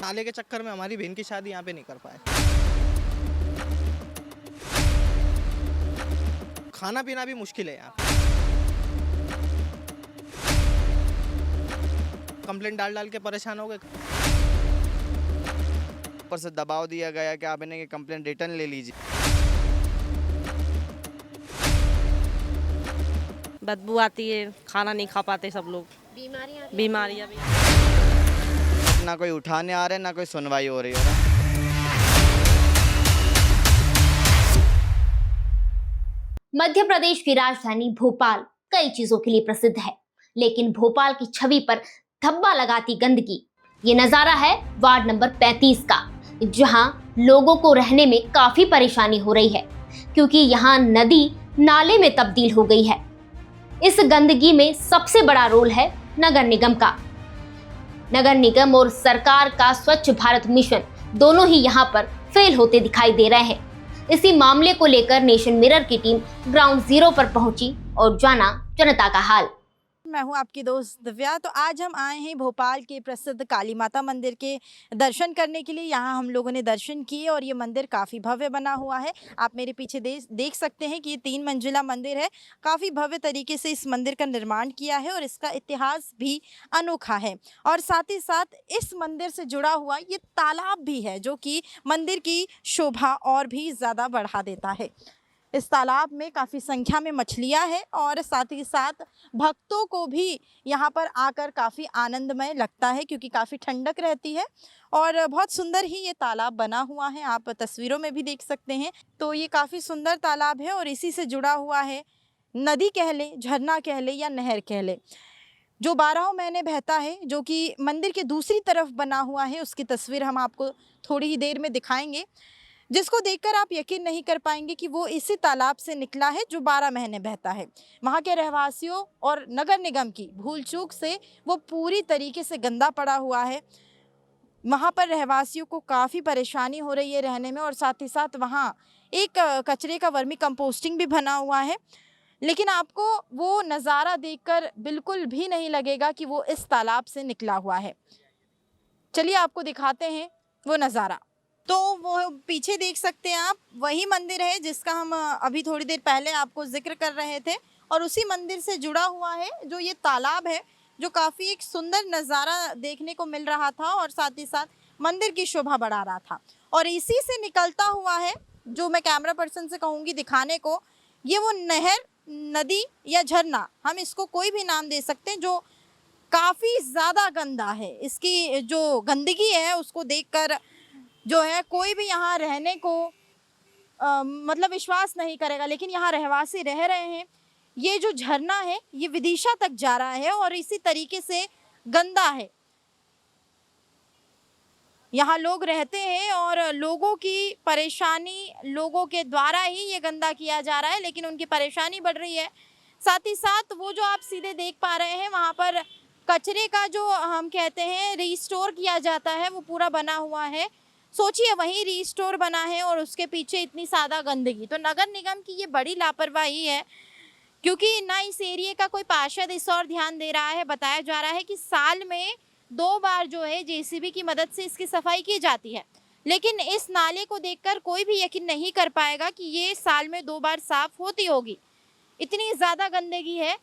नाले के चक्कर में हमारी बहन की शादी यहाँ पे नहीं कर पाए। खाना पीना भी मुश्किल है यहाँ पे। कंप्लेंट डाल डाल के परेशान हो गए। ऊपर से दबाव दिया गया कि आप इन्हें कंप्लेंट रिटर्न ले लीजिए। बदबू आती है, खाना नहीं खा पाते सब लोग, बीमारियां भी। ना कोई उठाने आ रहे, ना कोई सुनवाई हो रही है। मध्य प्रदेश की राजधानी भोपाल कई चीजों के लिए प्रसिद्ध है, लेकिन भोपाल की छवि पर धब्बा लगाती गंदगी ये नजारा है वार्ड नंबर 35 का, जहां लोगों को रहने में काफी परेशानी हो रही है क्योंकि यहां नदी नाले में तब्दील हो गई है। इस गंदगी में सबसे बड़ा रोल है नगर निगम का। नगर निगम और सरकार का स्वच्छ भारत मिशन दोनों ही यहां पर फेल होते दिखाई दे रहे हैं। इसी मामले को लेकर नेशन मिरर की टीम ग्राउंड जीरो पर पहुंची और जाना जनता का हाल। मैं हूं आपकी दोस्त दिव्या। तो आज हम आए हैं भोपाल के प्रसिद्ध काली माता मंदिर के दर्शन करने के लिए। यहां हम लोगों ने दर्शन किए और ये मंदिर काफ़ी भव्य बना हुआ है। आप मेरे पीछे देख सकते हैं कि ये 3 मंजिला मंदिर है। काफ़ी भव्य तरीके से इस मंदिर का निर्माण किया है और इसका इतिहास भी अनोखा है। और साथ ही साथ इस मंदिर से जुड़ा हुआ ये तालाब भी है जो कि मंदिर की शोभा और भी ज़्यादा बढ़ा देता है। इस तालाब में काफ़ी संख्या में मछलियां हैं और साथ ही साथ भक्तों को भी यहाँ पर आकर काफ़ी आनंदमय लगता है क्योंकि काफ़ी ठंडक रहती है और बहुत सुंदर ही ये तालाब बना हुआ है। आप तस्वीरों में भी देख सकते हैं। तो ये काफ़ी सुंदर तालाब है और इसी से जुड़ा हुआ है नदी कह लें, झरना कह लें या नहर कह लें, जो 12 महीने बहता है, जो कि मंदिर के दूसरी तरफ बना हुआ है। उसकी तस्वीर हम आपको थोड़ी ही देर में दिखाएंगे, जिसको देखकर आप यकीन नहीं कर पाएंगे कि वो इसी तालाब से निकला है जो 12 महीने बहता है। वहाँ के रहवासियों और नगर निगम की भूल चूक से वो पूरी तरीके से गंदा पड़ा हुआ है। वहाँ पर रहवासियों को काफ़ी परेशानी हो रही है रहने में और साथ ही साथ वहाँ एक कचरे का वर्मी कंपोस्टिंग भी बना हुआ है। लेकिन आपको वो नज़ारा देखकर बिल्कुल भी नहीं लगेगा कि वो इस तालाब से निकला हुआ है। चलिए आपको दिखाते हैं वो नज़ारा। तो वो पीछे देख सकते हैं आप, वही मंदिर है जिसका हम अभी थोड़ी देर पहले आपको जिक्र कर रहे थे और उसी मंदिर से जुड़ा हुआ है जो ये तालाब है, जो काफ़ी एक सुंदर नज़ारा देखने को मिल रहा था और साथ ही साथ मंदिर की शोभा बढ़ा रहा था। और इसी से निकलता हुआ है, जो मैं कैमरा पर्सन से कहूँगी दिखाने को, ये वो नहर, नदी या झरना, हम इसको कोई भी नाम दे सकते हैं, जो काफ़ी ज़्यादा गंदा है। इसकी जो गंदगी है उसको देखकर जो है कोई भी यहाँ रहने को मतलब विश्वास नहीं करेगा, लेकिन यहाँ रहवासी रह रहे हैं। ये जो झरना है ये विदिशा तक जा रहा है और इसी तरीके से गंदा है। यहाँ लोग रहते हैं और लोगों की परेशानी, लोगों के द्वारा ही ये गंदा किया जा रहा है, लेकिन उनकी परेशानी बढ़ रही है। साथ ही साथ वो जो आप सीधे देख पा रहे हैं, वहाँ पर कचरे का जो हम कहते हैं रिस्टोर किया जाता है, वो पूरा बना हुआ है। सोचिए, वहीं रिस्टोर बना है और उसके पीछे इतनी ज़्यादा गंदगी। तो नगर निगम की ये बड़ी लापरवाही है क्योंकि ना इस एरिया का कोई पार्षद इस और ध्यान दे रहा है। बताया जा रहा है कि साल में 2 बार जो है जेसीबी की मदद से इसकी सफाई की जाती है, लेकिन इस नाले को देखकर कोई भी यकीन नहीं कर पाएगा कि ये साल में 2 बार साफ होती होगी। इतनी ज़्यादा गंदगी है।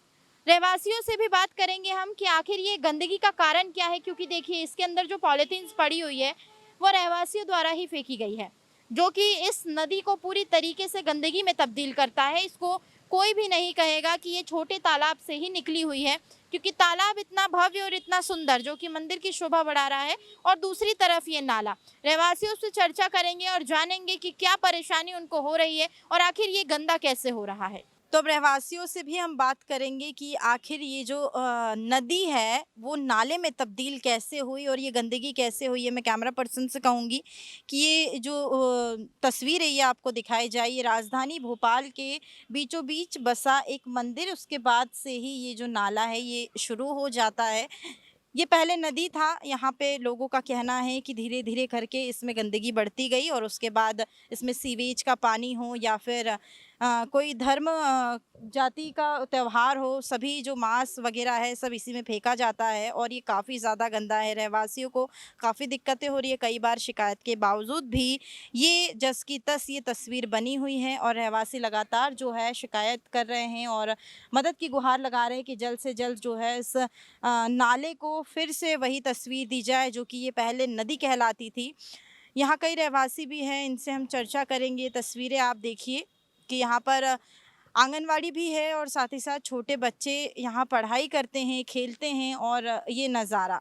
रहवासियों से भी बात करेंगे हम कि आखिर ये गंदगी का कारण क्या है, क्योंकि देखिए इसके अंदर जो पॉलीथीन्स पड़ी हुई है वो रहवासियों द्वारा ही फेंकी गई है, जो कि इस नदी को पूरी तरीके से गंदगी में तब्दील करता है। इसको कोई भी नहीं कहेगा कि ये छोटे तालाब से ही निकली हुई है, क्योंकि तालाब इतना भव्य और इतना सुंदर जो कि मंदिर की शोभा बढ़ा रहा है, और दूसरी तरफ ये नाला। रहवासियों से चर्चा करेंगे और जानेंगे कि क्या परेशानी उनको हो रही है और आखिर ये गंदा कैसे हो रहा है। तो अब रहवासियों से भी हम बात करेंगे कि आखिर ये जो नदी है वो नाले में तब्दील कैसे हुई और ये गंदगी कैसे हुई है। मैं कैमरा पर्सन से कहूँगी कि ये जो तस्वीर है ये आपको दिखाई जाए। ये राजधानी भोपाल के बीचों बीच बसा एक मंदिर, उसके बाद से ही ये जो नाला है ये शुरू हो जाता है। ये पहले नदी था, यहाँ पे लोगों का कहना है कि धीरे धीरे करके इसमें गंदगी बढ़ती गई और उसके बाद इसमें सीवेज का पानी हो या फिर कोई धर्म जाति का त्यौहार हो, सभी जो मांस वगैरह है सब इसी में फेंका जाता है और ये काफ़ी ज़्यादा गंदा है। रहवासियों को काफ़ी दिक्कतें हो रही है। कई बार शिकायत के बावजूद भी ये जस की तस ये तस्वीर बनी हुई है और रहवासी लगातार जो है शिकायत कर रहे हैं और मदद की गुहार लगा रहे हैं कि जल्द से जल्द जो है इस नाले को फिर से वही तस्वीर दी जाए जो कि ये पहले नदी कहलाती थी। यहाँ कई रहवासी भी हैं, इनसे हम चर्चा करेंगे। तस्वीरें आप देखिए कि यहाँ पर आंगनवाड़ी भी है और साथ ही साथ छोटे बच्चे यहाँ पढ़ाई करते हैं, खेलते हैं और ये नज़ारा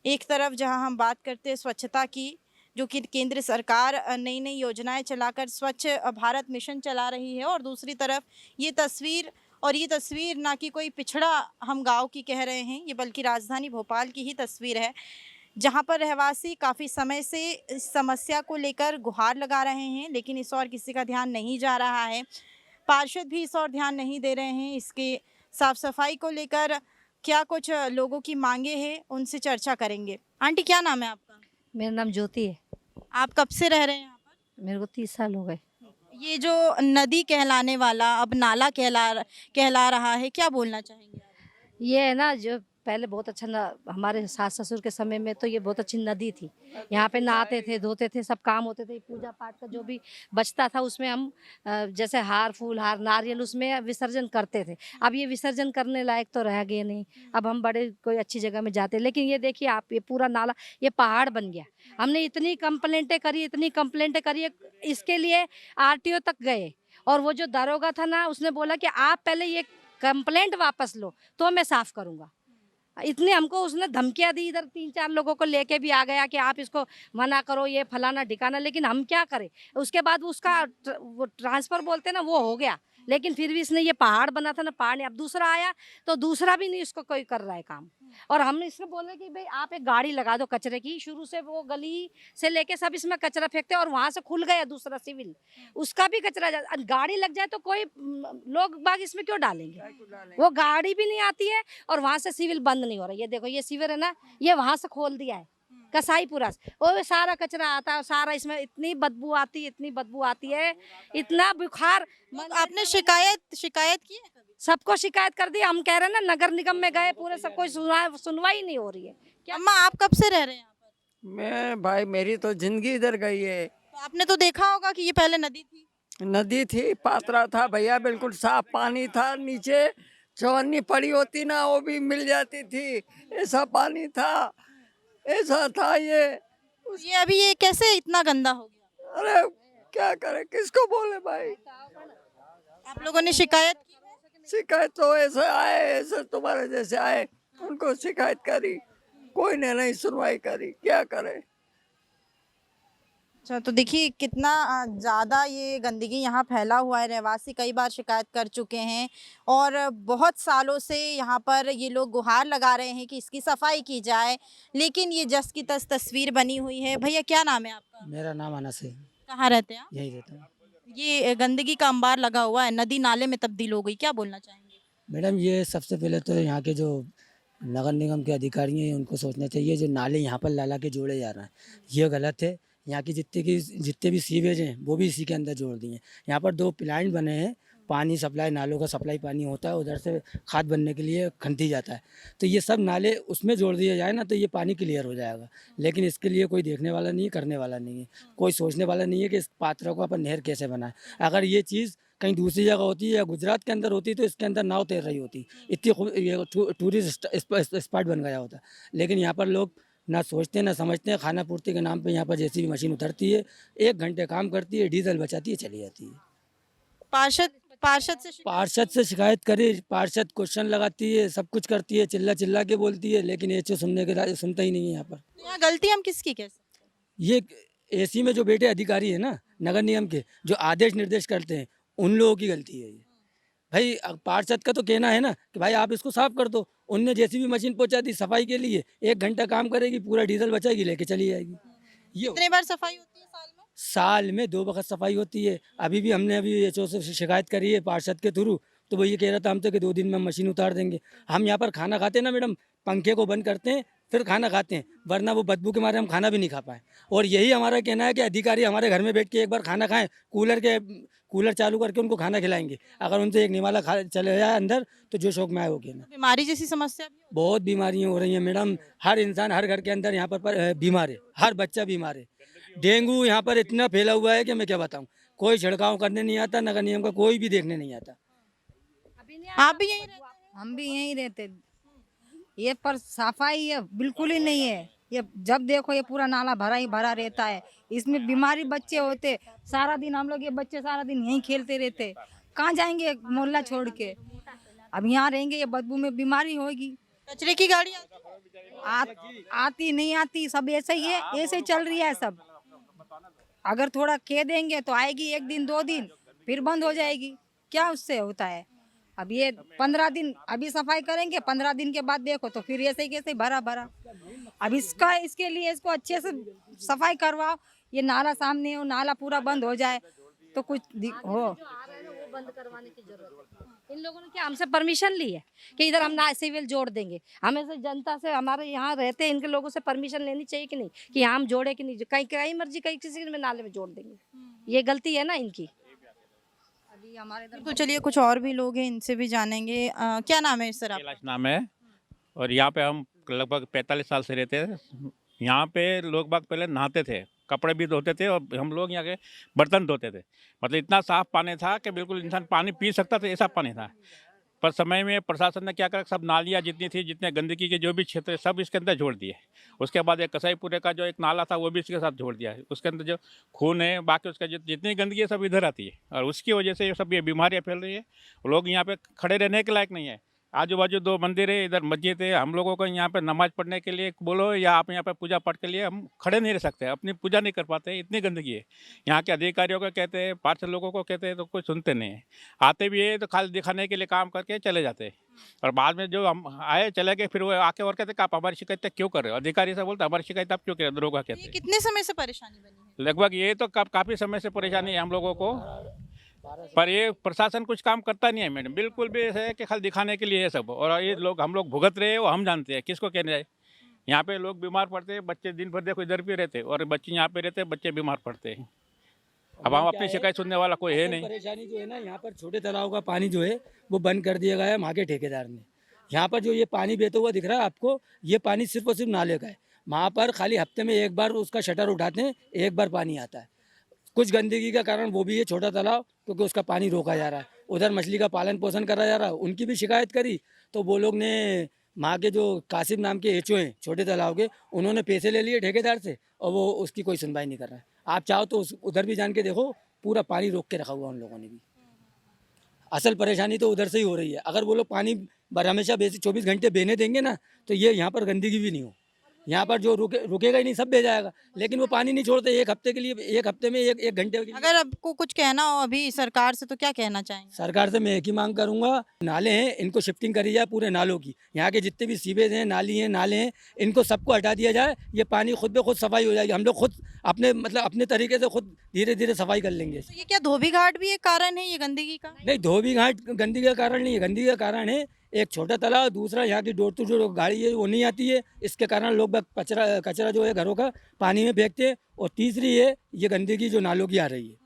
एक तरफ जहाँ हम बात करते हैं स्वच्छता की, जो कि केंद्र सरकार नई नई योजनाएं चलाकर स्वच्छ भारत मिशन चला रही है और दूसरी तरफ ये तस्वीर ना कि कोई पिछड़ा हम गांव की कह रहे हैं, ये बल्कि राजधानी भोपाल की ही तस्वीर है जहां पर रहवासी काफ़ी समय से इस समस्या को लेकर गुहार लगा रहे हैं, लेकिन इस और किसी का ध्यान नहीं जा रहा है। पार्षद भी इस और ध्यान नहीं दे रहे हैं। इसके साफ सफाई को लेकर क्या कुछ लोगों की मांगे हैं, उनसे चर्चा करेंगे। आंटी क्या नाम है आपका? मेरा नाम ज्योति है। आप कब से रह रहे हैं यहाँ पर? मेरे को 30 साल हो गए। ये जो नदी कहलाने वाला अब नाला कहला रहा है, क्या बोलना चाहेंगे आप? ये है ना, जो पहले बहुत अच्छा हमारे सास ससुर के समय में तो ये बहुत अच्छी नदी थी। यहाँ पे नहाते थे, धोते थे, सब काम होते थे। पूजा पाठ का जो भी बचता था उसमें हम जैसे हार फूल हार नारियल उसमें विसर्जन करते थे। अब ये विसर्जन करने लायक तो रह गए नहीं। अब हम बड़े कोई अच्छी जगह में जाते, लेकिन ये देखिए आप, ये पूरा नाला ये पहाड़ बन गया। हमने इतनी कंप्लेंटें करी, इसके लिए RTO तक गए और वो जो दरोगा था ना, उसने बोला कि आप पहले ये कंप्लेंट वापस लो तो मैं साफ करूँगा। इतने हमको उसने धमकियां दी, इधर 3-4 लोगों को लेके भी आ गया कि आप इसको मना करो, ये फलाना ठिकाना, लेकिन हम क्या करें। उसके बाद उसका वो ट्रांसफ़र बोलते ना, वो हो गया, लेकिन फिर भी इसने ये पहाड़ बना था ना, पहाड़ नहीं। अब दूसरा आया तो दूसरा भी नहीं इसको कोई कर रहा है काम। और हमने इसको बोला कि भाई आप एक गाड़ी लगा दो कचरे की। शुरू से वो गली से लेके सब इसमें कचरा फेंकते और वहाँ से खुल गया दूसरा सिविल, उसका भी कचरा गाड़ी लग जाए तो कोई लोग बाग इसमें क्यों डालेंगे। वो गाड़ी भी नहीं आती है और वहाँ से सिविल बंद नहीं हो रहा। ये देखो ये सिविल है ना, ये वहाँ से खोल दिया है कसाईपुरा से, और सारा कचरा आता है, सारा इसमें इतनी बदबू आती है, इतना बुखार। आपने शिकायत की है? सबको शिकायत कर दी। हम कह रहे हैं ना, नगर निगम में गए पूरे, सब कोई सुनवाई नहीं हो रही है। क्या अम्मा आप कब से रह रहे हैं यहाँ पर? मैं भाई मेरी तो जिंदगी इधर गई है। तो आपने तो देखा होगा कि ये पहले नदी थी, पात्रा था भैया, बिल्कुल साफ पानी था। नीचे चवन्नी पड़ी होती ना, वो भी मिल जाती थी, ऐसा पानी था, ऐसा था ये अभी ये कैसे इतना गंदा हो गया? अरे क्या करे, किसको बोले भाई। आप लोगों ने शिकायत की? शिकायत तो ऐसे आए, ऐसे तुम्हारे जैसे आए, उनको शिकायत करी, कोई ने नहीं सुनवाई करी, क्या करे। अच्छा, तो देखिए कितना ज़्यादा ये गंदगी यहाँ फैला हुआ है। रहवासी कई बार शिकायत कर चुके हैं और बहुत सालों से यहाँ पर ये लोग गुहार लगा रहे हैं कि इसकी सफाई की जाए, लेकिन ये जस की तस तस्वीर बनी हुई है। भैया क्या नाम है आपका? मेरा नाम अनस है। कहाँ रहते हैं आप? यही रहता हूँ। ये गंदगी का अंबार लगा हुआ है, नदी नाले में तब्दील हो गई, क्या बोलना चाहेंगे? मैडम ये सबसे पहले तो यहाँ के जो नगर निगम के अधिकारी हैं उनको सोचना चाहिए, जो नाले यहाँ पर ला के जोड़े जा रहे हैं ये गलत है। यहाँ की जितने भी सीवेज हैं वो भी इसी के अंदर जोड़ दिए हैं। यहाँ पर 2 प्लांट बने हैं, पानी सप्लाई, नालों का सप्लाई पानी होता है, उधर से खाद बनने के लिए खंती जाता है। तो ये सब नाले उसमें जोड़ दिए जाए ना तो ये पानी क्लियर हो जाएगा, लेकिन इसके लिए कोई देखने वाला नहीं है, करने वाला नहीं है, कोई सोचने वाला नहीं है कि इस पात्रा को अपन नहर कैसे बनाएं। अगर ये चीज़ कहीं दूसरी जगह होती है या गुजरात के अंदर होती तो इसके अंदर नाव तैर रही होती, इतनी टूरिस्ट स्पॉट बन गया होता। लेकिन यहाँ पर लोग ना सोचते ना समझते हैं। खाना पूर्ति के नाम पे यहाँ पर जैसी भी मशीन उतरती है, 1 घंटे काम करती है, डीजल बचाती है, चली जाती है। पार्षद से शिकायत करी, पार्षद क्वेश्चन लगाती है, सब कुछ करती है, चिल्ला के बोलती है, लेकिन एचओ सुनता ही नहीं है। यहाँ पर यहाँ गलती हम किसकी कह सकते हैं? ये एसी में जो बैठे अधिकारी है ना नगर निगम के, जो आदेश निर्देश करते हैं, उन लोगों की गलती है ये। भाई पार्षद का तो कहना है ना कि भाई आप इसको साफ कर दो। उनने जैसी भी मशीन पहुंचा दी सफाई के लिए, 1 घंटा काम करेगी, पूरा डीजल बचाएगी, लेके चली जाएगी। ये कितने बार सफाई होती है साल में 2 वक्त सफाई होती है। अभी भी हमने एचओ से शिकायत करी है पार्षद के थ्रू, तो वो ये कह रहा था हम तो कि 2 दिन में मशीन उतार देंगे। हम यहाँ पर खाना खाते हैं ना मैडम, पंखे को बंद करते हैं, फिर खाना खाते हैं, वरना वो बदबू के मारे हम खाना भी नहीं खा पाए। और यही हमारा कहना है कि अधिकारी हमारे घर में बैठ के एक बार खाना खाएं, कूलर चालू करके उनको खाना खिलाएंगे। अगर उनसे एक निवाला खा चले जाए अंदर तो जो शौक में आए हो गया ना। बीमारी जैसी समस्या भी बहुत बीमारियां हो रही हैं मैडम, हर इंसान हर घर के अंदर यहाँ पर बीमार है, हर बच्चा बीमार है। डेंगू यहाँ पर इतना फैला हुआ है कि मैं क्या बताऊँ, कोई छिड़काव करने नहीं आता, नगर निगम का कोई भी देखने नहीं आता। आप भी यही रहते हैं? हम भी यहीं रहते। ये पर सफाई ये बिल्कुल ही नहीं है। ये जब देखो ये पूरा नाला भरा ही भरा रहता है। इसमें बीमारी बच्चे होते, सारा दिन हम लोग ये बच्चे सारा दिन यहीं खेलते रहते, कहाँ जाएंगे मोहल्ला छोड़ के। अब यहाँ रहेंगे ये बदबू में बीमारी होगी। कचरे की गाड़ी आती नहीं आती, सब ऐसे ही है, ऐसे चल रही है सब। अगर थोड़ा कह देंगे तो आएगी 1 दिन 2 दिन, फिर बंद हो जाएगी। क्या उससे होता है? अब ये 15 दिन अभी सफाई करेंगे, 15 दिन के बाद देखो तो फिर ऐसे ही कैसे भरा भरा। अब इसके लिए इसको अच्छे से सफाई करवाओ, ये नाला सामने हो, नाला पूरा बंद हो जाए तो कुछ हो। बंद करवाने की जरूरत है। इन लोगों ने क्या हमसे परमिशन ली है कि इधर हम ना सिविल जोड़ देंगे? हमें से जनता से, हमारे यहाँ रहते हैं इनके लोगों से परमिशन लेनी चाहिए कि नहीं, कि यहाँ हम जोड़े कि नहीं। कहीं कहीं मर्जी कहीं किसी में नाले में जोड़ देंगे, ये गलती है ना इनकी। अभी हमारे इधर तो चलिए कुछ और भी लोग हैं, इनसे भी जानेंगे। क्या नाम है सर आपका? कैलाश नाम है और यहाँ पे हम लगभग 45 साल से रहते हैं। यहाँ पे लोग बाग पहले नहाते थे, कपड़े भी धोते थे और हम लोग यहाँ के बर्तन धोते थे। मतलब इतना साफ पानी था कि बिल्कुल इंसान पानी पी सकता था, ऐसा पानी था। पर समय में प्रशासन ने क्या करा, सब नालियाँ जितनी थी, जितने गंदगी के जो भी क्षेत्र है सब इसके अंदर जोड़ दिए। उसके बाद एक कसाईपुरे का जो एक नाला था वो भी इसके साथ जोड़ दिया है। उसके अंदर जो खून है, बाकी उसका जितनी गंदगी है सब इधर आती है और उसकी वजह से ये सब ये बीमारियाँ फैल रही है। लोग यहाँ पे खड़े रहने के लायक नहीं है। आजू बाजू 2 मंदिर है, इधर मस्जिद है। हम लोगों को यहाँ पे नमाज पढ़ने के लिए बोलो या आप यहाँ पे पूजा पाठ के लिए हम खड़े नहीं रह सकते, अपनी पूजा नहीं कर पाते, इतनी गंदगी है। यहाँ के अधिकारियों को कहते हैं, पार्षद लोगों को कहते हैं तो कोई सुनते नहीं है। आते भी है तो खाली दिखाने के लिए काम करके चले जाते हैं और बाद में जो हम आए चले गए फिर वो आके और कहते आप हमारी शिकायत क्यों कर रहे हो? अधिकारी से बोलते हमारी शिकायत आप क्यों कर रहे हो? दरोगा कहते हैं। कितने समय से परेशानी बनी है? लगभग ये तो काफ़ी समय से परेशानी है हम लोगों को, पर ये प्रशासन कुछ काम करता नहीं है मैडम, बिल्कुल भी ऐसा है कि खाली दिखाने के लिए है सब। और ये लोग हम लोग भुगत रहे हैं वो हम जानते हैं, किसको कहने जाए। यहाँ पे लोग बीमार पड़ते हैं, बच्चे दिन भर देखो इधर भी रहते हैं और बच्चे यहाँ पे रहते हैं, बच्चे बीमार पड़ते हैं। अब हम अपनी शिकायत सुनने वाला कोई है नहीं। परेशानी जो है ना, यहाँ पर छोटे तालाब का पानी जो है वो बंद कर दिया गया है वहाँ के ठेकेदार ने। यहाँ पर जो ये पानी बहता हुआ दिख रहा है आपको, ये पानी सिर्फ और सिर्फ नाले का है। वहाँ पर खाली हफ्ते में 1 बार उसका शटर उठाते हैं, 1 बार पानी आता है। कुछ गंदगी का कारण वो भी है छोटा तालाब, क्योंकि उसका पानी रोका जा रहा है। उधर मछली का पालन पोषण करा जा रहा है, उनकी भी शिकायत करी तो वो लोग ने वहाँ के जो कासिम नाम के एचओ हैं छोटे तालाब के, उन्होंने पैसे ले लिए ठेकेदार से और वो उसकी कोई सुनवाई नहीं कर रहा है। आप चाहो तो उधर भी जान के देखो, पूरा पानी रोक के रखा हुआ उन लोगों ने भी। असल परेशानी तो उधर से ही हो रही है। अगर वो लोग पानी हमेशा 24 घंटे बहने देंगे ना तो ये यहाँ पर गंदगी भी नहीं हो। यहाँ पर जो रुकेगा ही नहीं, सब बह जाएगा। लेकिन वो पानी नहीं छोड़ते 1 हफ्ते के लिए, 1 हफ्ते में एक घंटे के लिए। अगर आपको कुछ कहना हो अभी सरकार से तो क्या कहना चाहेंगे? सरकार से मैं एक ही मांग करूंगा, नाले हैं इनको शिफ्टिंग करी जाए पूरे नालों की। यहाँ के जितने भी सीवेज हैं, नाली हैं, नाले हैं, इनको सबको हटा दिया जाए। ये पानी खुद ब खुद सफाई हो जाएगी। हम लोग खुद अपने तरीके से खुद धीरे धीरे सफाई कर लेंगे। तो ये क्या धोबी घाट भी एक कारण है ये गंदगी का? नहीं, धोबी घाट गंदगी का कारण नहीं है। गंदगी का कारण है एक छोटा तालाब, दूसरा यहाँ की डोर टू डोर गाड़ी है वो नहीं आती है, इसके कारण लोग कचरा जो है घरों का पानी में फेंकते हैं। और तीसरी है ये गंदगी जो नालों की आ रही है।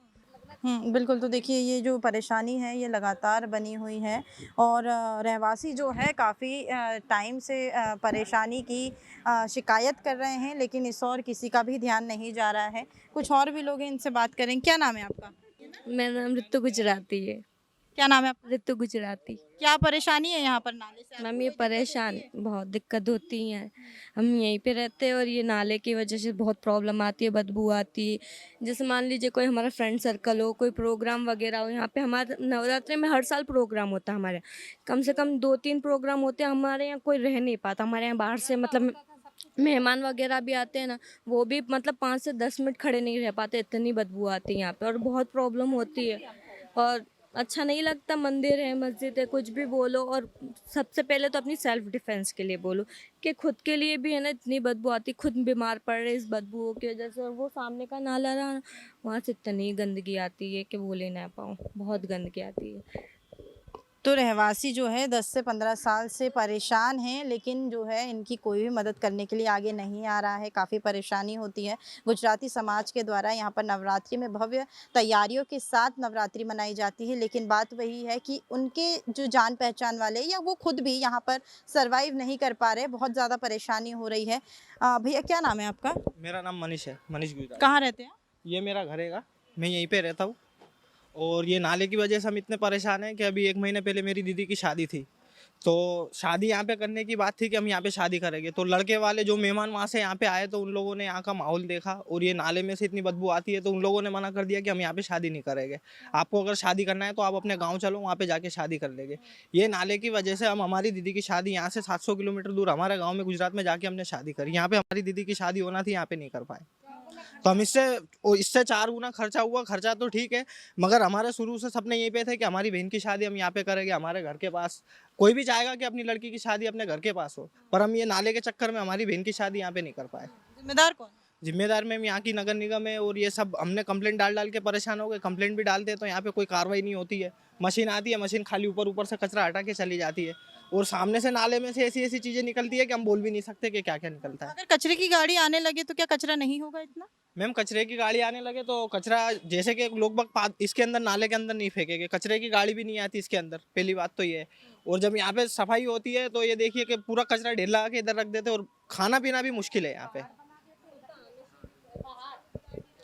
बिल्कुल। तो देखिए ये जो परेशानी है ये लगातार बनी हुई है और रहवासी जो है काफ़ी टाइम से परेशानी की शिकायत कर रहे हैं, लेकिन इस और किसी का भी ध्यान नहीं जा रहा है। कुछ और भी लोग हैं, इनसे बात करें। क्या नाम है आपका? मेरा नाम ऋतु गुजराती है। क्या नाम है आपका? ऋतु गुजराती। क्या परेशानी है यहाँ पर नाले से? मैम ये परेशान बहुत दिक्कत होती है। हम यहीं पे रहते हैं और ये नाले की वजह से बहुत प्रॉब्लम आती है, बदबू आती है। जैसे मान लीजिए कोई हमारा फ्रेंड सर्कल हो, कोई प्रोग्राम वगैरह हो, यहाँ पे हमारे नवरात्रि में हर साल प्रोग्राम होता है। हमारे कम से कम 2-3 प्रोग्राम होते हैं। हमारे यहाँ कोई रह नहीं पाता। हमारे यहाँ बाहर से मतलब मेहमान वगैरह भी आते हैं ना, वो भी मतलब 5 से 10 मिनट खड़े नहीं रह पाते, इतनी बदबू आती है यहाँ पे और बहुत प्रॉब्लम होती है और अच्छा नहीं लगता। मंदिर है, मस्जिद है, कुछ भी बोलो और सबसे पहले तो अपनी सेल्फ डिफेंस के लिए बोलो कि खुद के लिए भी है ना, इतनी बदबू आती, खुद बीमार पड़ रहे इस बदबू की वजह से। और वो सामने का नाला रहा, वहाँ से इतनी गंदगी आती है कि बोले ना पाऊँ, बहुत गंदगी आती है। तो रहवासी जो है 10 से 15 साल से परेशान हैं, लेकिन जो है इनकी कोई भी मदद करने के लिए आगे नहीं आ रहा है। काफ़ी परेशानी होती है। गुजराती समाज के द्वारा यहाँ पर नवरात्रि में भव्य तैयारियों के साथ नवरात्रि मनाई जाती है, लेकिन बात वही है कि उनके जो जान पहचान वाले या वो खुद भी यहाँ पर सर्वाइव नहीं कर पा रहे, बहुत ज़्यादा परेशानी हो रही है। भैया क्या नाम है आपका? मेरा नाम मनीष है, मनीष गुजराल। कहाँ रहते हैं? ये मेरा घर है, मैं यहीं पे रहता हूँ। और ये नाले की वजह से हम इतने परेशान हैं कि अभी 1 महीने पहले मेरी दीदी की शादी थी। तो शादी यहाँ पे करने की बात थी कि हम यहाँ पे शादी करेंगे। तो लड़के वाले जो मेहमान वहाँ से यहाँ पे आए, तो उन लोगों ने यहाँ का माहौल देखा और ये नाले में से इतनी बदबू आती है, तो उन लोगों ने मना कर दिया कि हम यहाँ पे शादी नहीं करेंगे। आपको अगर शादी करना है तो आप अपने गाँव चलो, वहाँ पे जाके शादी कर लेंगे। ये नाले की वजह से हम हमारी दीदी की शादी यहाँ से 700 किलोमीटर दूर हमारे गाँव में गुजरात में जाके हमने शादी करी। यहाँ पे हमारी दीदी की शादी होना थी, यहाँ पे नहीं कर पाए। तो हम इससे 4 गुना खर्चा हुआ। खर्चा तो ठीक है, मगर हमारे शुरू से सपने यहीं पे थे कि हमारी बहन की शादी हम यहाँ पे करेंगे, हमारे घर के पास। कोई भी चाहेगा कि अपनी लड़की की शादी अपने घर के पास हो, पर हम ये नाले के चक्कर में हमारी बहन की शादी यहाँ पे नहीं कर पाए। जिम्मेदार कौन? जिम्मेदार मैम यहाँ की नगर निगम है। और ये सब हमने कंप्लेंट डाल के परेशान हो गए। कंप्लेंट भी डालते हैं तो यहाँ पे कोई कार्रवाई नहीं होती है। मशीन आती है, मशीन खाली ऊपर से कचरा हटा के चली जाती है, और सामने से नाले में से ऐसी चीज़ें निकलती है कि हम बोल भी नहीं सकते कि क्या क्या निकलता है। अगर कचरे की गाड़ी आने लगे तो क्या कचरा नहीं होगा इतना? मैम कचरे की गाड़ी आने लगे तो कचरा जैसे कि लोग बाग इसके अंदर नाले के अंदर नहीं फेंकेंगे, कचरे की गाड़ी भी नहीं आती इसके अंदर, पहली बात तो ये है। और जब यहाँ पे सफाई होती है तो ये देखिए कि पूरा कचरा ढेर लगा के इधर रख देते, और खाना पीना भी मुश्किल है यहाँ पे।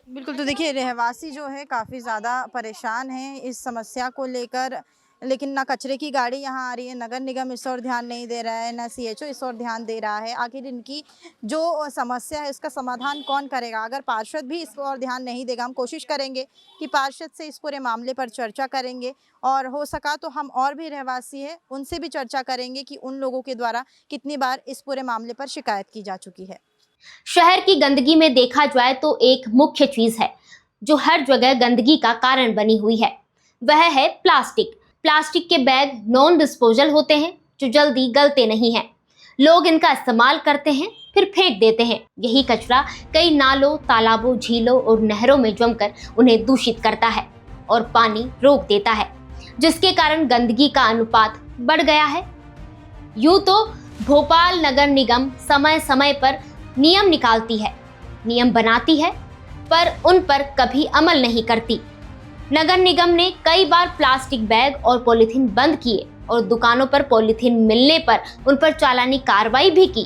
बिल्कुल, तो देखिए रहवासी जो है काफ़ी ज़्यादा परेशान हैं इस समस्या को लेकर, लेकिन ना कचरे की गाड़ी यहाँ आ रही है, नगर निगम इस ओर ध्यान नहीं दे रहा है, ना सीएचओ इस ओर ध्यान दे रहा है। आखिर इनकी जो समस्या है इसका समाधान कौन करेगा? अगर पार्षद भी इस ओर ध्यान नहीं देगा, हम कोशिश करेंगे कि पार्षद से इस पूरे मामले पर चर्चा करेंगे, और हो सका तो हम और भी रहवासी हैं उनसे भी चर्चा करेंगे कि उन लोगों के द्वारा कितनी बार इस पूरे मामले पर शिकायत की जा चुकी है। शहर की गंदगी में देखा जाए तो एक मुख्य चीज है जो हर जगह गंदगी का कारण बनी हुई है, वह है प्लास्टिक। प्लास्टिक के बैग नॉन डिस्पोजल होते हैं जो जल्दी गलते नहीं हैं। लोग इनका इस्तेमाल करते हैं फिर फेंक देते हैं। यही कचरा कई नालों, तालाबों, झीलों और नहरों में जमकर उन्हें दूषित करता है और पानी रोक देता है, जिसके कारण गंदगी का अनुपात बढ़ गया है। यूं तो भोपाल नगर निगम समय समय पर नियम निकालती है, नियम बनाती है, पर उन पर कभी अमल नहीं करती। नगर निगम ने कई बार प्लास्टिक बैग और पॉलीथीन बंद किए और दुकानों पर पॉलीथीन मिलने पर उन पर चालानी कार्रवाई भी की,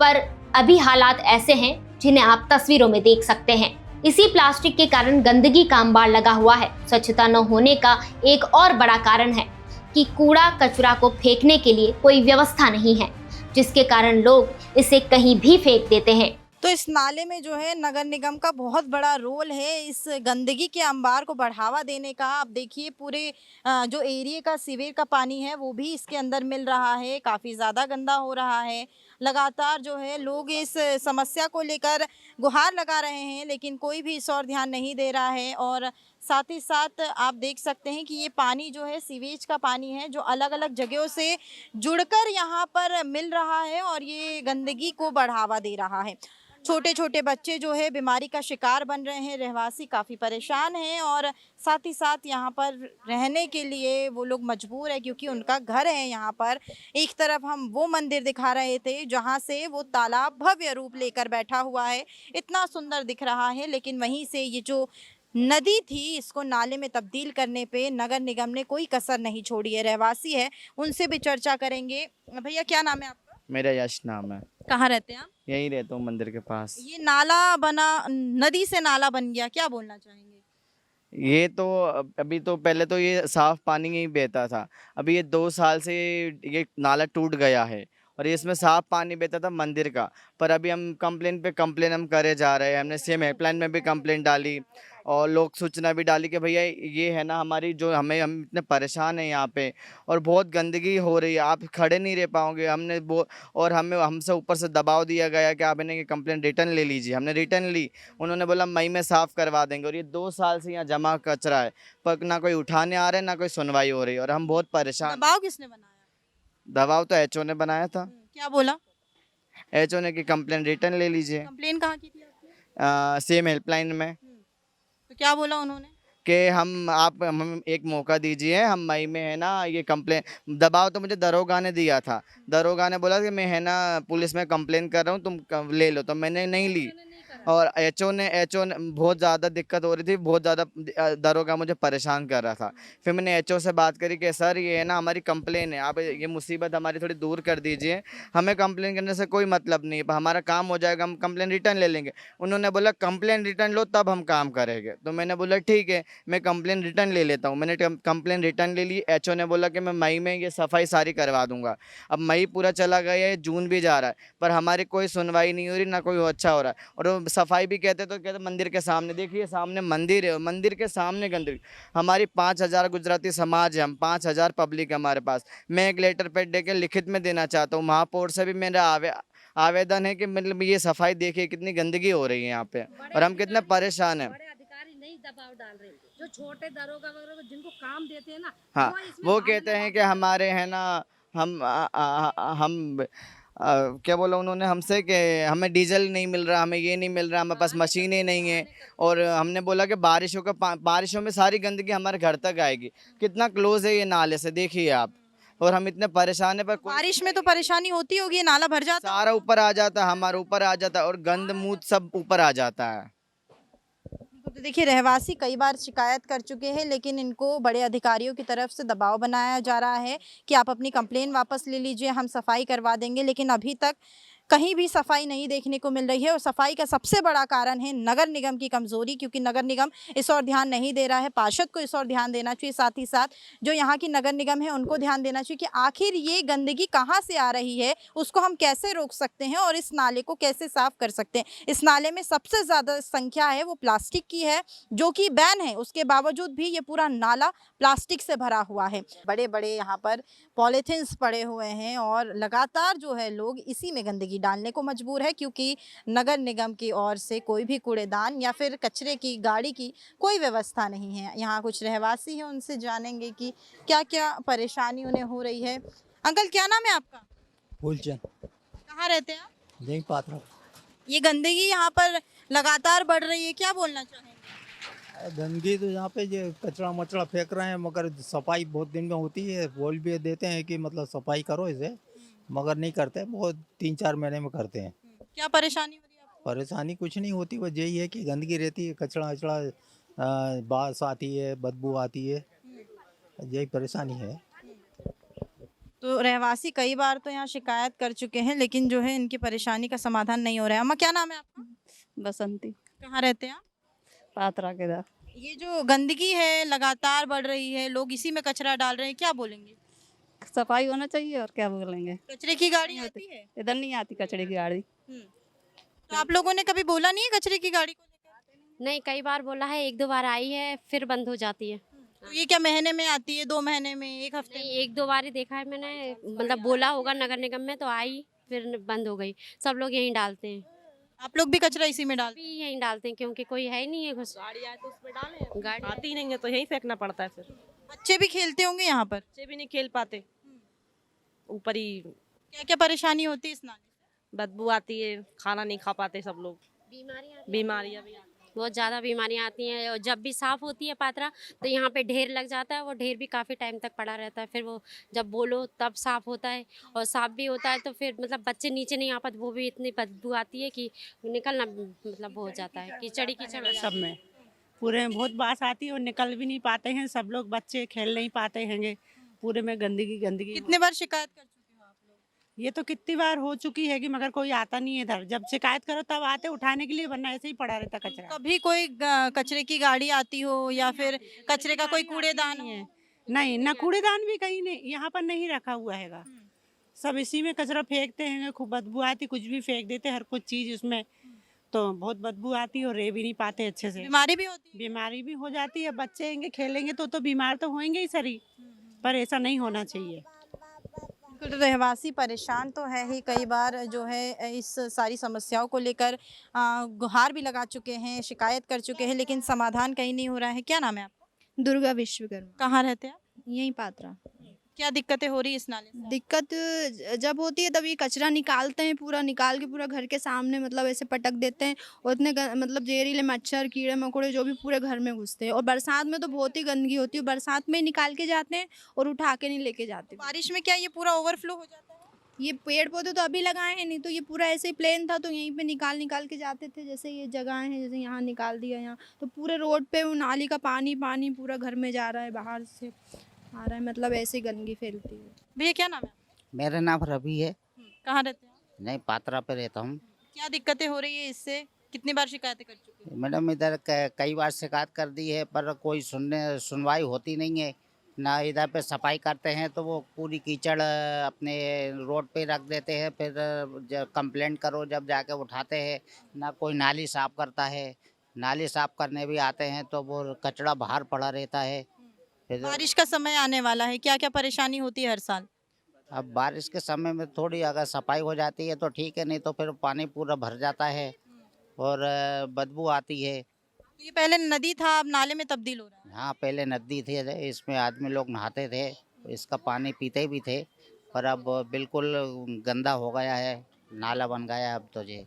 पर अभी हालात ऐसे हैं जिन्हें आप तस्वीरों में देख सकते हैं। इसी प्लास्टिक के कारण गंदगी का अंबार लगा हुआ है। स्वच्छता न होने का एक और बड़ा कारण है कि कूड़ा कचरा को फेंकने के लिए कोई व्यवस्था नहीं है, जिसके कारण लोग इसे कहीं भी फेंक देते हैं। तो इस नाले में जो है नगर निगम का बहुत बड़ा रोल है इस गंदगी के अंबार को बढ़ावा देने का। आप देखिए पूरे जो एरिया का सीवेज का पानी है वो भी इसके अंदर मिल रहा है, काफ़ी ज़्यादा गंदा हो रहा है। लगातार जो है लोग इस समस्या को लेकर गुहार लगा रहे हैं, लेकिन कोई भी इस ओर ध्यान नहीं दे रहा है। और साथ ही साथ आप देख सकते हैं कि ये पानी जो है सीवेज का पानी है जो अलग अलग जगहों से जुड़कर यहाँ पर मिल रहा है और ये गंदगी को बढ़ावा दे रहा है। छोटे छोटे बच्चे जो है बीमारी का शिकार बन रहे हैं, रहवासी काफ़ी परेशान हैं और साथ ही साथ यहाँ पर रहने के लिए वो लोग मजबूर है क्योंकि उनका घर है यहाँ पर। एक तरफ हम वो मंदिर दिखा रहे थे जहाँ से वो तालाब भव्य रूप लेकर बैठा हुआ है, इतना सुंदर दिख रहा है, लेकिन वहीं से ये जो नदी थी इसको नाले में तब्दील करने पे नगर निगम ने कोई कसर नहीं छोड़ी है। रहवासी है, उनसे भी चर्चा करेंगे। भैया क्या नाम है आपका? मेरा यश नाम है। कहाँ रहते हैं आप? यहीं रहता हूँ मंदिर के पास। ये नाला बना, नदी से नाला बन गया, क्या बोलना चाहेंगे? ये तो अभी तो पहले तो ये साफ पानी ही बहता था, अभी ये 2 साल से ये नाला टूट गया है और ये इसमें साफ पानी बहता था मंदिर का। पर अभी हम कंप्लेन पे कंप्लेन हम करे जा रहे हैं। हमने सीएम हेल्पलाइन में भी कंप्लेन डाली और लोक सूचना भी डाली कि भैया ये है ना हमारी जो हम इतने परेशान हैं यहाँ पे और बहुत गंदगी हो रही है, आप खड़े नहीं रह पाओगे। हमने वो और हमसे ऊपर से दबाव दिया गया कि आप इन्हें कंप्लेन रिटर्न ले लीजिए। हमने रिटर्न ली, उन्होंने बोला मई में साफ़ करवा देंगे और ये 2 साल से यहाँ जमा कचरा है, पर ना कोई उठाने आ रहा है ना कोई सुनवाई हो रही है और हम बहुत परेशान। दबाव किसने बनाया? दबाव तो एचओ ने बनाया था। क्या बोला? एचओ ने की कंप्लेन रिटर्न ले लीजिए। कंप्लेन कहाँ की थी आपने? सीएम हेल्पलाइन में। तो क्या बोला उन्होंने? कि हम एक मौका दीजिए, हम मई में है ना ये कंप्लेन, दबाव तो मुझे दरोगा ने दिया था। दरोगा ने बोला कि मैं है ना पुलिस में कंप्लेन कर रहा हूँ, तुम ले लो, तो मैंने नहीं ली। और एचओ ने बहुत ज़्यादा दिक्कत हो रही थी, बहुत ज़्यादा दरोगा मुझे परेशान कर रहा था। फिर मैंने एचओ से बात करी कि सर ये है ना हमारी कंप्लेन है, आप ये मुसीबत हमारी थोड़ी दूर कर दीजिए, हमें कंप्लेन करने से कोई मतलब नहीं है, हमारा काम हो जाएगा, हम कंप्लेन रिटर्न ले लेंगे। उन्होंने बोला कंप्लेन रिटर्न लो तब हम काम करेंगे। तो मैंने बोला ठीक है, मैं कंप्लेन रिटर्न ले लेता हूँ। मैंने कंप्लेन रिटर्न ले ली। एचओ ने बोला कि मैं मई में ये सफाई सारी करवा दूंगा। अब मई पूरा चला गया है, जून भी जा रहा है, पर हमारी कोई सुनवाई नहीं हो रही, ना कोई अच्छा हो रहा है। और वो सफाई भी कहते तो कहते मंदिर के सामने, देखिए सामने मंदिर है, मंदिर के सामने गंदगी। हमारी 5,000 गुजराती समाज है, हम 5,000 पब्लिक है हमारे पास। मैं एक लेटर पैड दे के लिखित में देना चाहता हूँ, महापौर से भी मेरा आवेदन है कि मतलब ये सफाई देखिए कितनी गंदगी हो रही है यहाँ पे, और हम कितने परेशान हैं। बड़े अधिकारी नहीं दबाव डाल रहे, जो छोटे दरोगा वगैरह जिनको काम देते हैं ना, हाँ, इसमें वो भाग कहते लगा हैं के कि हमारे है ना हम क्या बोला उन्होंने हमसे कि हमें डीजल नहीं मिल रहा, हमें ये नहीं मिल रहा, हमारे पास मशीनें नहीं है। और हमने बोला कि बारिशों में सारी गंदगी हमारे घर तक आएगी। कितना क्लोज है ये नाले से, देखिए आप। और हम इतने परेशान है, पर बारिश में तो परेशानी होती होगी, ये नाला भर जाता सारा ऊपर आ जाता है, हमारे ऊपर आ जाता है, और गंद मूत सब ऊपर आ जाता है। तो देखिए रहवासी कई बार शिकायत कर चुके हैं, लेकिन इनको बड़े अधिकारियों की तरफ से दबाव बनाया जा रहा है कि आप अपनी कंप्लेन वापस ले लीजिए, हम सफाई करवा देंगे। लेकिन अभी तक कहीं भी सफाई नहीं देखने को मिल रही है, और सफाई का सबसे बड़ा कारण है नगर निगम की कमजोरी, क्योंकि नगर निगम इस ओर ध्यान नहीं दे रहा है। पार्षद को इस ओर ध्यान देना चाहिए, साथ ही साथ जो यहाँ की नगर निगम है उनको ध्यान देना चाहिए कि आखिर ये गंदगी कहाँ से आ रही है, उसको हम कैसे रोक सकते हैं और इस नाले को कैसे साफ कर सकते हैं। इस नाले में सबसे ज़्यादा संख्या है वो प्लास्टिक की है, जो कि बैन है, उसके बावजूद भी ये पूरा नाला प्लास्टिक से भरा हुआ है। बड़े बड़े यहाँ पर पॉलीथिन्स पड़े हुए हैं, और लगातार जो है लोग इसी में गंदगी डालने को मजबूर है, क्योंकि नगर निगम की ओर से कोई भी कूड़ेदान या फिर कचरे की गाड़ी की कोई व्यवस्था नहीं है। यहाँ कुछ रहवासी हैं, उनसे जानेंगे कि क्या क्या परेशानी उन्हें हो रही है। अंकल क्या नाम है आपका? फूलचंद, कहाँ रहते हैं आप? देख पात्र। ये गंदगी यहाँ पर लगातार बढ़ रही है, क्या बोलना चाहेंगे? गंदगी तो यहाँ पे ये कचरा मचड़ा फेंक रहे हैं, मगर सफाई बहुत दिन में होती है। बोल भी देते हैं कि मतलब सफाई करो इसे, मगर नहीं करते। बहुत 3-4 महीने में करते हैं। क्या परेशानी हो रही है आपको? परेशानी कुछ नहीं होती, बस यही है कि गंदगी रहती है, कचरा वचड़ा बास आती है, बदबू आती है, यही परेशानी है। तो रहवासी कई बार तो यहाँ शिकायत कर चुके हैं, लेकिन जो है इनकी परेशानी का समाधान नहीं हो रहा है। अम्मा क्या नाम है आपका? बसंती, कहाँ रहते हैं आप? पात्रा के इधर। ये जो गंदगी है लगातार बढ़ रही है, लोग इसी में कचरा डाल रहे हैं, क्या बोलेंगे? सफाई होना चाहिए, और क्या बोलेंगे। कचरे की गाड़ी आती है? इधर नहीं आती कचड़े की गाड़ी। तो आप लोगों ने कभी बोला नहीं है कचरे की गाड़ी को लेकर? नहीं, कई बार बोला है, 1-2 बार आई है, फिर बंद हो जाती है। तो ये क्या महीने में आती है, 2 महीने में, 1 हफ्ते में? नहीं, 1-2 बार ही देखा है मैंने, मतलब बोला होगा नगर निगम में, तो आई फिर बंद हो गई। सब लोग यहीं डालते हैं। आप लोग भी कचरा इसी में डालते भी यहीं डालते हैं, क्योंकि कोई है ही नहीं है। गाड़ी आए तो उसमें डालें, गाड़ी आती नहीं है तो यहीं फेंकना पड़ता है। फिर हैं? बच्चे भी खेलते होंगे यहाँ पर? बच्चे भी नहीं खेल पाते, ऊपर ही क्या क्या परेशानी होती है इस नाले से? बदबू आती है, खाना नहीं खा पाते सब लोग, बीमारियां भी आती हैं। बहुत ज़्यादा बीमारियां आती हैं। और जब भी साफ़ होती है पात्रा, तो यहाँ पे ढेर लग जाता है, वो ढेर भी काफ़ी टाइम तक पड़ा रहता है। फिर वो जब बोलो तब साफ़ होता है, और साफ़ भी होता है तो फिर मतलब बच्चे नीचे नहीं आ पाते, वो भी इतनी बदबू आती है कि निकलना मतलब हो जाता है, कीचड़ हो सब में पूरे में बहुत बास आती है, और निकल भी नहीं पाते हैं सब लोग, बच्चे खेल नहीं पाते हैंगे, पूरे में गंदगी। कितने बार शिकायत कर चुके हो आप लोग? ये तो कितनी बार हो चुकी है कि मगर कोई आता नहीं है इधर। जब शिकायत करो तब आते उठाने के लिए, वरना ऐसे ही पड़ा रहता कचरा। कभी कोई कचरे की गाड़ी आती हो या फिर कचरे का कोई कूड़ेदान है? नहीं, ना कूड़ेदान भी कहीं नहीं, यहाँ पर नहीं रखा हुआ हैगा। सब इसी में कचरा फेंकते हैं, खूब बदबू आती, कुछ भी फेंक देते, हर कुछ चीज़ उसमें, तो बहुत बदबू आती है, और रह भी नहीं पाते अच्छे से। बीमारी भी होती है? बीमारी भी हो जाती है। बच्चे आएंगे खेलेंगे तो बीमार तो होंगे ही सरी, पर ऐसा नहीं होना चाहिए। बिल्कुल, तो रहवासी परेशान तो है ही, कई बार जो है इस सारी समस्याओं को लेकर गुहार भी लगा चुके हैं, शिकायत कर चुके हैं, लेकिन समाधान कहीं नहीं हो रहा है। क्या नाम है आपका? दुर्गा विश्वकर्मा। कहाँ रहते हैं आप? यहीं पात्रा। क्या दिक्कतें हो रही है इस नाले से? दिक्कत जब होती है तब ये कचरा निकालते हैं, पूरा निकाल के पूरा घर के सामने मतलब ऐसे पटक देते हैं और इतने मतलब जहरीले मच्छर कीड़े मकोड़े जो भी पूरे घर में घुसते हैं। और बरसात में तो बहुत ही गंदगी होती है, बरसात में ही निकाल के जाते हैं और उठा के नहीं लेके जाते। बारिश में क्या ये पूरा ओवरफ्लो हो जाता है? ये पेड़ पौधे तो अभी लगाए हैं, नहीं तो ये पूरा ऐसे ही प्लेन था तो यहीं पे निकाल निकाल के जाते थे। जैसे ये जगह है, जैसे यहाँ निकाल दिया, यहाँ तो पूरे रोड पे वो नाली का पानी पानी पूरा घर में जा रहा है, बाहर से आ रहा है, मतलब ऐसे ही गंदगी फैलती है। भैया क्या नाम है? मेरा नाम रवि है। कहाँ रहते हैं? नहीं, पात्रा पे रहता हूँ। क्या दिक्कतें हो रही है इससे? कितनी बार शिकायतें कर चुके हैं? मैडम इधर कई बार शिकायत कर दी है पर कोई सुनवाई होती नहीं है। ना इधर पे सफाई करते हैं तो वो पूरी कीचड़ अपने रोड पे रख देते हैं, फिर जब कंप्लेंट करो जब जाके उठाते हैं। ना कोई नाली साफ करता है, नाली साफ करने भी आते हैं तो वो कचरा बाहर पड़ा रहता है। फिर बारिश का समय आने वाला है, क्या क्या परेशानी होती है हर साल? अब बारिश के समय में थोड़ी अगर सफाई हो जाती है तो ठीक है, नहीं तो फिर पानी पूरा भर जाता है और बदबू आती है। तो ये पहले नदी था, अब नाले में तब्दील हो रहा है। हाँ, पहले नदी थी, इसमें आदमी लोग नहाते थे, इसका पानी पीते भी थे, पर अब बिल्कुल गंदा हो गया है, नाला बन गया है अब तो जी।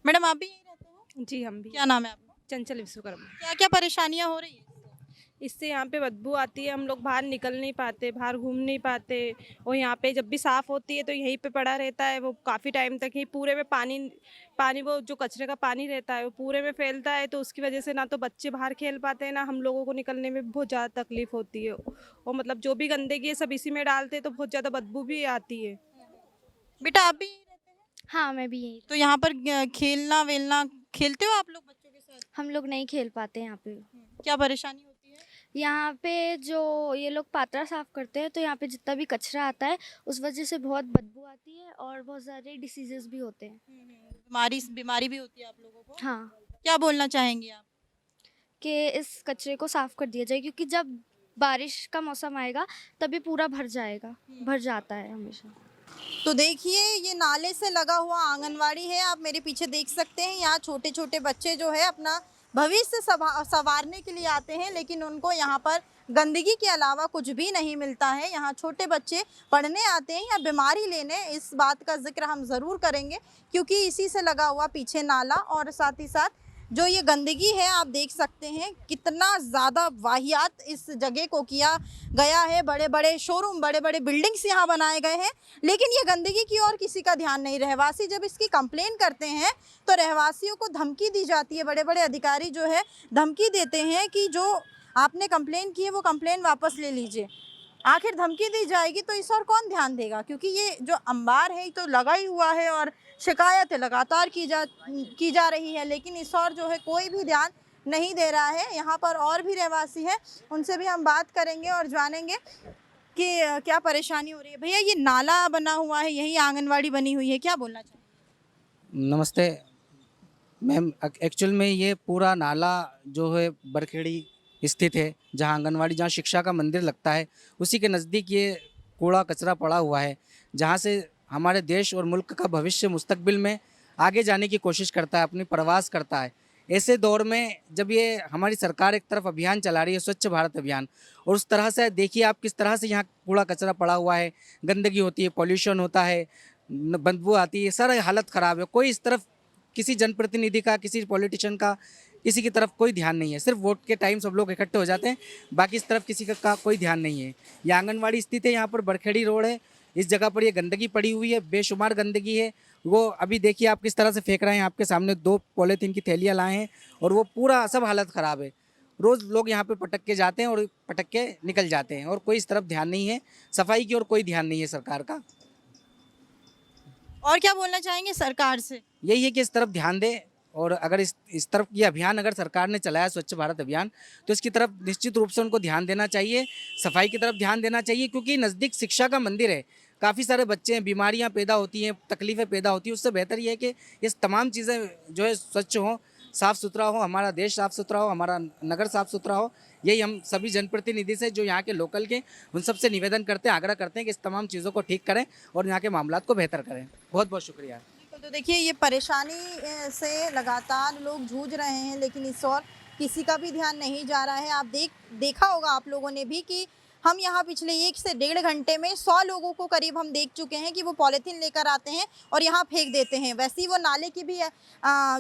मैडम आप भी यहीं रहते हैं? जी हम भी। क्या नाम है आपका? चंचल विश्वकर्मा। क्या क्या परेशानियां हो रही है? इससे यहाँ पे बदबू आती है, हम लोग बाहर निकल नहीं पाते, बाहर घूम नहीं पाते। और यहाँ पे जब भी साफ़ होती है तो यहीं पे पड़ा रहता है वो काफ़ी टाइम तक ही, पूरे में पानी पानी वो जो कचरे का पानी रहता है वो पूरे में फैलता है। तो उसकी वजह से ना तो बच्चे बाहर खेल पाते हैं, ना हम लोगों को निकलने में बहुत ज़्यादा तकलीफ़ होती है। और मतलब जो भी गंदगी है सब इसी में डालते हैं तो बहुत ज़्यादा बदबू भी आती है। बेटा आप भी यहीं रहते हैं? हाँ, मैं भी यहीं। तो यहाँ पर खेलना वेलना खेलते हो आप लोग बच्चों के साथ? हम लोग नहीं खेल पाते यहाँ पे। क्या परेशानी होती है? यहाँ पे जो ये लोग पात्रा साफ करते हैं तो यहाँ पे जितना भी कचरा आता है उस वजह से बहुत बदबू आती है और बहुत सारे डिसीजेस भी होते हैं। बीमारी भी होती है आप लोगों को? हाँ, क्या बोलना चाहेंगे आप? कि इस कचरे को साफ कर दिया जाए क्योंकि जब बारिश का मौसम आएगा तभी पूरा भर जाएगा, भर जाता है हमेशा। तो देखिए ये नाले से लगा हुआ आंगनवाड़ी है, आप मेरे पीछे देख सकते हैं। यहाँ छोटे छोटे बच्चे जो है अपना भविष्य संवारने के लिए आते हैं, लेकिन उनको यहाँ पर गंदगी के अलावा कुछ भी नहीं मिलता है। यहाँ छोटे बच्चे पढ़ने आते हैं या बीमारी लेने, इस बात का जिक्र हम ज़रूर करेंगे क्योंकि इसी से लगा हुआ पीछे नाला और साथ ही साथ जो ये गंदगी है आप देख सकते हैं कितना ज़्यादा वाहियात इस जगह को किया गया है। बड़े बड़े शोरूम, बड़े बड़े बिल्डिंग्स यहाँ बनाए गए हैं, लेकिन ये गंदगी की ओर किसी का ध्यान नहीं। रहवासी जब इसकी कंप्लेन करते हैं तो रहवासियों को धमकी दी जाती है, बड़े बड़े अधिकारी जो है धमकी देते हैं कि जो आपने कंप्लेन की है वो कंप्लेन वापस ले लीजिए। आखिर धमकी दी जाएगी तो इस ओर कौन ध्यान देगा, क्योंकि ये जो अंबार है तो लगा ही हुआ है और शिकायतें लगातार की जा रही है, लेकिन इस ओर जो है कोई भी ध्यान नहीं दे रहा है। यहाँ पर और भी रहवासी हैं, उनसे भी हम बात करेंगे और जानेंगे कि क्या परेशानी हो रही है। भैया ये नाला बना हुआ है, यही आंगनवाड़ी बनी हुई है, क्या बोलना चाहिए? नमस्ते मैम, एक्चुअल में ये पूरा नाला जो है बरखेड़ी स्थित है, जहाँ आंगनवाड़ी, जहाँ शिक्षा का मंदिर लगता है, उसी के नज़दीक ये कूड़ा कचरा पड़ा हुआ है, जहाँ से हमारे देश और मुल्क का भविष्य मुस्तकबिल में आगे जाने की कोशिश करता है, अपनी प्रवास करता है। ऐसे दौर में जब ये हमारी सरकार एक तरफ अभियान चला रही है, स्वच्छ भारत अभियान, और उस तरह से देखिए आप किस तरह से यहाँ कूड़ा कचरा पड़ा हुआ है, गंदगी होती है, पॉल्यूशन होता है, बदबू आती है, सारा हालत ख़राब है। कोई इस तरफ किसी जनप्रतिनिधि का, किसी पॉलिटिशियन का, किसी की तरफ कोई ध्यान नहीं है। सिर्फ वोट के टाइम सब लोग इकट्ठे हो जाते हैं, बाकी इस तरफ किसी का कोई ध्यान नहीं है। ये आंगनवाड़ी स्थित है, यहाँ पर बरखेड़ी रोड है, इस जगह पर ये गंदगी पड़ी हुई है, बेशुमार गंदगी है। वो अभी देखिए आप किस तरह से फेंक रहे हैं, आपके सामने 2 पॉलीथीन की थैलियाँ लाए हैं और वो पूरा सब हालत ख़राब है। रोज़ लोग यहाँ पे पटक के जाते हैं और पटक के निकल जाते हैं और कोई इस तरफ ध्यान नहीं है, सफाई की ओर कोई ध्यान नहीं है सरकार का। और क्या बोलना चाहेंगे सरकार से? यही है कि इस तरफ ध्यान दे, और अगर इस तरफ ये अभियान अगर सरकार ने चलाया स्वच्छ भारत अभियान, तो इसकी तरफ निश्चित रूप से उनको ध्यान देना चाहिए, सफाई की तरफ ध्यान देना चाहिए, क्योंकि नज़दीक शिक्षा का मंदिर है। काफ़ी सारे बच्चे हैं, बीमारियां पैदा होती हैं, तकलीफ़ें पैदा होती हैं। उससे बेहतर ये है कि ये तमाम चीज़ें जो है स्वच्छ हों, साफ़ सुथरा हो, हमारा देश साफ़ सुथरा हो, हमारा नगर साफ़ सुथरा हो। यही हम सभी जनप्रतिनिधि से, जो यहाँ के लोकल के, उन सबसे निवेदन करते हैं, आग्रह करते हैं कि इस तमाम चीज़ों को ठीक करें और यहाँ के मामलात को बेहतर करें। बहुत बहुत शुक्रिया। तो देखिए ये परेशानी से लगातार लोग जूझ रहे हैं, लेकिन इस ओर किसी का भी ध्यान नहीं जा रहा है। आप देखा होगा आप लोगों ने भी कि हम यहाँ पिछले 1 से 1.5 घंटे में 100 लोगों को करीब हम देख चुके हैं कि वो पॉलीथीन लेकर आते हैं और यहाँ फेंक देते हैं। वैसे ही वो नाले की भी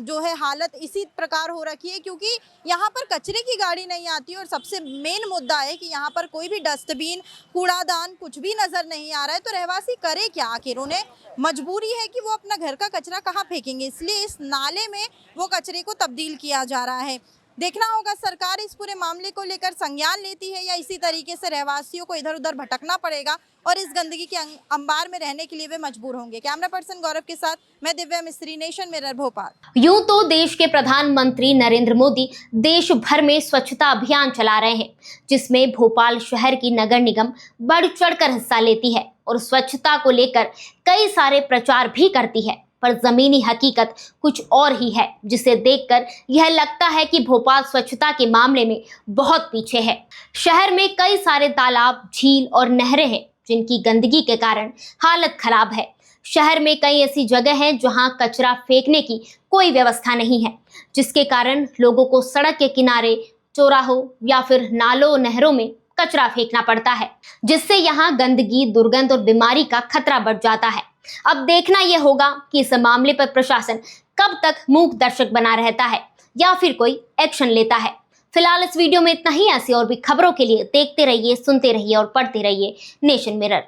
जो है हालत इसी प्रकार हो रखी है, क्योंकि यहाँ पर कचरे की गाड़ी नहीं आती और सबसे मेन मुद्दा है कि यहाँ पर कोई भी डस्टबिन, कूड़ादान कुछ भी नज़र नहीं आ रहा है। तो रहवासी करे क्या आखिर? उन्हें मजबूरी है कि वो अपना घर का कचरा कहाँ फेंकेंगे, इसलिए इस नाले में वो कचरे को तब्दील किया जा रहा है। देखना होगा सरकार इस पूरे मामले को लेकर संज्ञान लेती है या इसी तरीके से रहवासियों को इधर उधर भटकना पड़ेगा और इस गंदगी के अंबार में रहने के लिए वे मजबूर होंगे। कैमरा पर्सन गौरव के साथ मैं दिव्या मिस्त्री, नेशन मिरर, भोपाल। यूं तो देश के प्रधानमंत्री नरेंद्र मोदी देश भर में स्वच्छता अभियान चला रहे हैं, जिसमें भोपाल शहर की नगर निगम बढ़ चढ़कर हिस्सा लेती है और स्वच्छता को लेकर कई सारे प्रचार भी करती है। पर जमीनी हकीकत कुछ और ही है, जिसे देखकर यह लगता है कि भोपाल स्वच्छता के मामले में बहुत पीछे है। शहर में कई सारे तालाब, झील और नहरें हैं जिनकी गंदगी के कारण हालत खराब है। शहर में कई ऐसी जगह हैं जहां कचरा फेंकने की कोई व्यवस्था नहीं है, जिसके कारण लोगों को सड़क के किनारे, चौराहों या फिर नालों नहरों में कचरा फेंकना पड़ता है, जिससे यहाँ गंदगी, दुर्गंध और बीमारी का खतरा बढ़ जाता है। अब देखना यह होगा कि इस मामले पर प्रशासन कब तक मूक दर्शक बना रहता है या फिर कोई एक्शन लेता है। फिलहाल इस वीडियो में इतना ही। ऐसी और भी खबरों के लिए देखते रहिए, सुनते रहिए और पढ़ते रहिए नेशन मिरर।